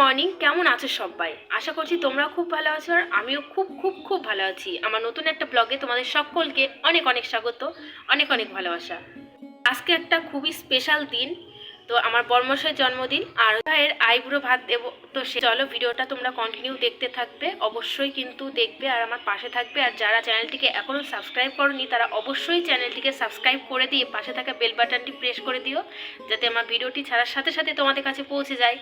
Morning, কেমন আছো সবাই? আশা করছি তোমরা খুব ভালো আছো আর আমিও খুব খুব খুব ভালো আছি। আমার নতুন একটা ব্লগে তোমাদের সকলকে অনেক অনেক স্বাগত, অনেক অনেক ভালোবাসা। আজকে একটা খুবই স্পেশাল দিন, তো আমার বর্মশাইয়ের জন্মদিন আর ভাইয়ের আইবুড়ো ভাত দেবো। তো চলো ভিডিওটা তোমরা কন্টিনিউ দেখতে থাকবে, অবশ্যই কিন্তু দেখবে আর আমার পাশে থাকবে। আর যারা চ্যানেলটিকে এখনও সাবস্ক্রাইব করনি তারা অবশ্যই চ্যানেলটিকে সাবস্ক্রাইব করে দিয়ে পাশে থাকা বেল বাটনটি প্রেস করে দিও, যাতে আমার ভিডিওটি ছাড়ার সাথে সাথে তোমাদের কাছে পৌঁছে যায়।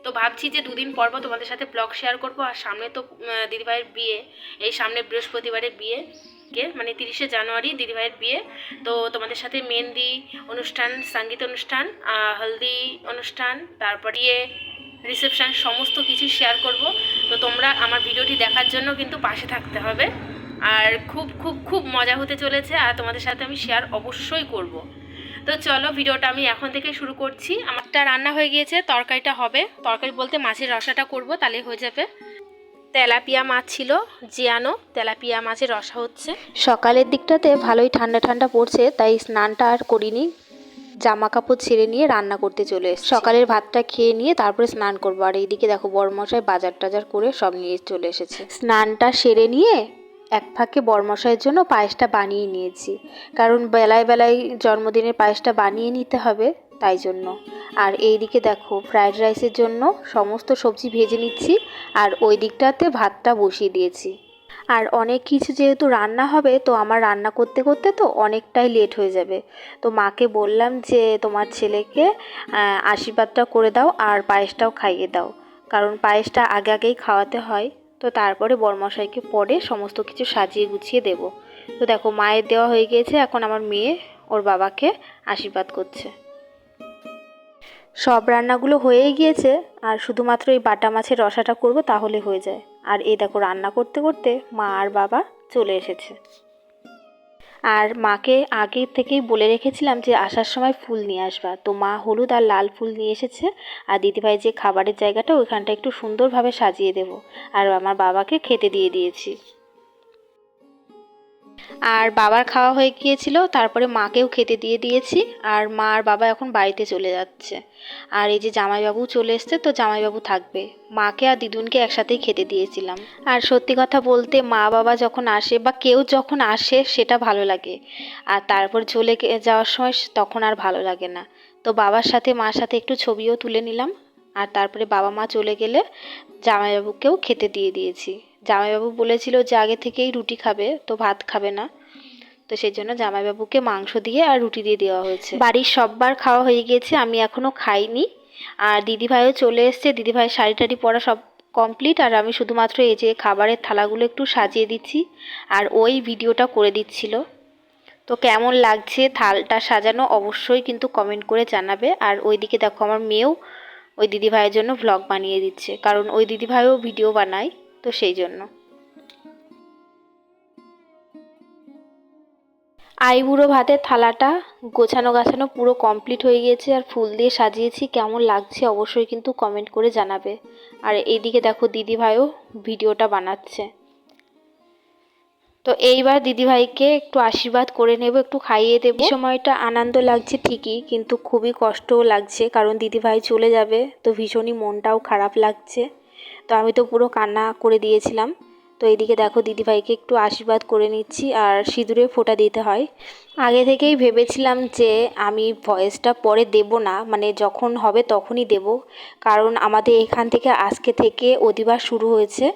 তো ভাবছি যে দুদিন পর তোমাদের সাথে ব্লগ শেয়ার করবো। আর সামনে তো দিদিভাইয়ের বিয়ে, এই সামনে বৃহস্পতিবারের বিয়ে, মানে 30শে জানুয়ারি দিদিভাইয়ের বিয়ে। তো তোমাদের সাথে মেহেন্দি অনুষ্ঠান, সঙ্গীত অনুষ্ঠান, হলদি অনুষ্ঠান, তারপর বিয়ে, রিসেপশন সমস্ত কিছু শেয়ার করব। তো তোমরা আমার ভিডিওটি দেখার জন্য কিন্তু পাশে থাকতে হবে। আর খুব খুব খুব মজা হতে চলেছে আর তোমাদের সাথে আমি শেয়ার অবশ্যই করব। তো চলো ভিডিওটা আমি এখন থেকে শুরু করছি। আমারটা রান্না হয়ে গিয়েছে, তরকারিটা হবে। তরকারি বলতে মাছের রসাটা করব, তাহলে হয়ে যাবে। তেলাপিয়া মাছ ছিল, জিয়ানো তেলাপিয়া মাছের রসা হচ্ছে। সকালের দিকটাতে ভালোই ঠান্ডা ঠান্ডা পড়ছে, তাই স্নানটা আর করিনি। জামা কাপড় ছেড়ে নিয়ে রান্না করতে চলে এসেছি। সকালের ভাতটা খেয়ে নিয়ে তারপরে স্নান করবো। আর এইদিকে দেখো বড়মশাই বাজার টাজার করে সব নিয়ে চলে এসেছে। স্নানটা সেরে নিয়ে এক ফাঁকে বড়মশাইয়ের জন্য পায়েসটা বানিয়ে নিয়েছি, কারণ বেলায় বেলায় জন্মদিনের পায়েসটা বানিয়ে নিতে হবে, তাই জন্য। আর এই দিকে দেখো ফ্রায়েড রাইসের জন্য সমস্ত সবজি ভেজে নিচ্ছি, আর ওই দিকটাতে ভাতটা বসিয়ে দিয়েছি। আর অনেক কিছু যেহেতু রান্না হবে, তো আমার রান্না করতে করতে তো অনেকটাই লেট হয়ে যাবে। তো মাকে বললাম যে তোমার ছেলেকে আশীর্বাদটা করে দাও আর পায়েসটাও খাইয়ে দাও, কারণ পায়েসটা আগে আগেই খাওয়াতে হয়। তো তারপরে বড়মশাইকে পরে সমস্ত কিছু সাজিয়ে গুছিয়ে দেব। তো দেখো মায়ের দেওয়া হয়ে গিয়েছে, এখন আমার মেয়ে ওর বাবাকে আশীর্বাদ করছে। সব রান্নাগুলো হয়েই গিয়েছে, আর শুধুমাত্র এই বাটা মাছের রসাটা করব, তাহলে হয়ে যায়। আর এই দেখো রান্না করতে করতে মা আর বাবা চলে এসেছে। আর মাকে আগে থেকেই বলে রেখেছিলাম যে আসার সময় ফুল নিয়ে আসবা, তো মা হলুদ আর লাল ফুল নিয়ে এসেছে। আর দিদিভাই যে খাবারের জায়গাটা ওইখানটা একটু সুন্দরভাবে সাজিয়ে দেব। আর আমার বাবাকে খেতে দিয়ে দিয়েছি। আর বাবার খাওয়া হয়ে গিয়েছিল, তারপরে মাকেও খেতে দিয়ে দিয়েছি। আর মা আর বাবা এখন বাড়িতে চলে যাচ্ছে। আর এই যে জামাইবাবু চলে এসছে, তো জামাইবাবু থাকবে। মাকে আর দিদুনকে একসাথেই খেতে দিয়েছিলাম। আর সত্যি কথা বলতে মা বাবা যখন আসে বা কেউ যখন আসে সেটা ভালো লাগে, আর তারপর চলে যাওয়ার সময় তখন আর ভালো লাগে না। তো বাবার সাথে মার সাথে একটু ছবিও তুলে নিলাম। আর তারপরে বাবা মা চলে গেলে জামাইবাবুকেও খেতে দিয়ে দিয়েছি। জামাইবাবু বলেছিল যে আগে থেকেই রুটি খাবে, তো ভাত খাবে না, তো সেই জন্য জামাইবাবুকে মাংস দিয়ে আর রুটি দিয়ে দেওয়া হয়েছে। বাড়ির সববার খাওয়া হয়ে গিয়েছে, আমি এখনও খাইনি। আর দিদিভাইও চলে এসছে, দিদিভাইয়ের শাড়ি টাড়ি পরা সব কমপ্লিট। আর আমি শুধুমাত্র এই যে খাবারের থালাগুলো একটু সাজিয়ে দিচ্ছি, আর ওই ভিডিওটা করে দিচ্ছিল। তো কেমন লাগছে থালটা সাজানো অবশ্যই কিন্তু কমেন্ট করে জানাবে। আর ওইদিকে দেখো আমার মেয়েও ওই দিদিভাইয়ের জন্য ভ্লগ বানিয়ে দিচ্ছে, কারণ ওই দিদিভাইও ভিডিও বানায়, তো সেই জন্য। আইবুড়ো ভাতের থালাটা গোছানো গাছানো পুরো কমপ্লিট হয়ে গিয়েছে, আর ফুল দিয়ে সাজিয়েছি। কেমন লাগছে অবশ্যই কিন্তু কমেন্ট করে জানাবে। আর এইদিকে দেখো দিদিভাইও ভিডিওটা বানাচ্ছে। তো এইবার দিদিভাইকে একটু আশীর্বাদ করে নেব, একটু খাইয়ে দেব। সময়টা আনন্দ লাগছে ঠিকই, কিন্তু খুবই কষ্টও লাগছে, কারণ দিদিভাই চলে যাবে, তো ভীষণই মনটাও খারাপ লাগছে। তো আমি তো পুরো কান্না করে দিয়েছিলাম। তো এইদিকে দেখো দিদিভাইকে একটু আশীর্বাদ করে নিচ্ছি, আর সিঁদুরে ফোঁটা দিতে হয়। আগে থেকেই ভেবেছিলাম যে আমি ভয়েসটা পরে দেব না, মানে যখন হবে তখনই দেব, কারণ আমাদের এখান থেকে আজকে থেকে অধিবাস শুরু হয়েছে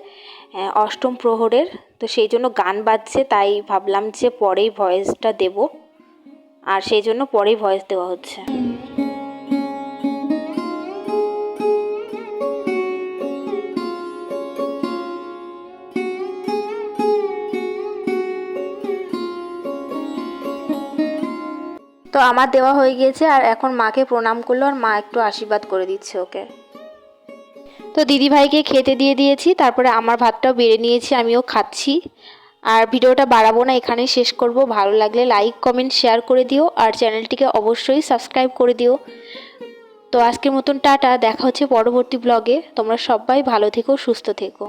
অষ্টম প্রহরের। তো সেই জন্য গান বাজছে, তাই ভাবলাম যে পরেই ভয়েসটা দেব, আর সেই জন্য পরেই ভয়েস দেওয়া হচ্ছে। তো আমার দেওয়া হয়ে গিয়েছে, আর এখন মাকে প্রণাম করলো, আর মা একটু আশীর্বাদ করে দিচ্ছে ওকে। তো দিদিভাইকে খেতে দিয়ে দিয়েছি, তারপরে আমার ভাতটাও বেড়ে নিয়েছি, আমিও খাচ্ছি। আর ভিডিওটা বাড়াবো না, এখানেই শেষ করব। ভালো লাগলে লাইক কমেন্ট শেয়ার করে দিও, আর চ্যানেলটিকে অবশ্যই সাবস্ক্রাইব করে দিও। তো আজকের মতন টাটা, দেখা হচ্ছে পরবর্তী ব্লগে। তোমরা সবাই ভালো থেকো, সুস্থ থেকো।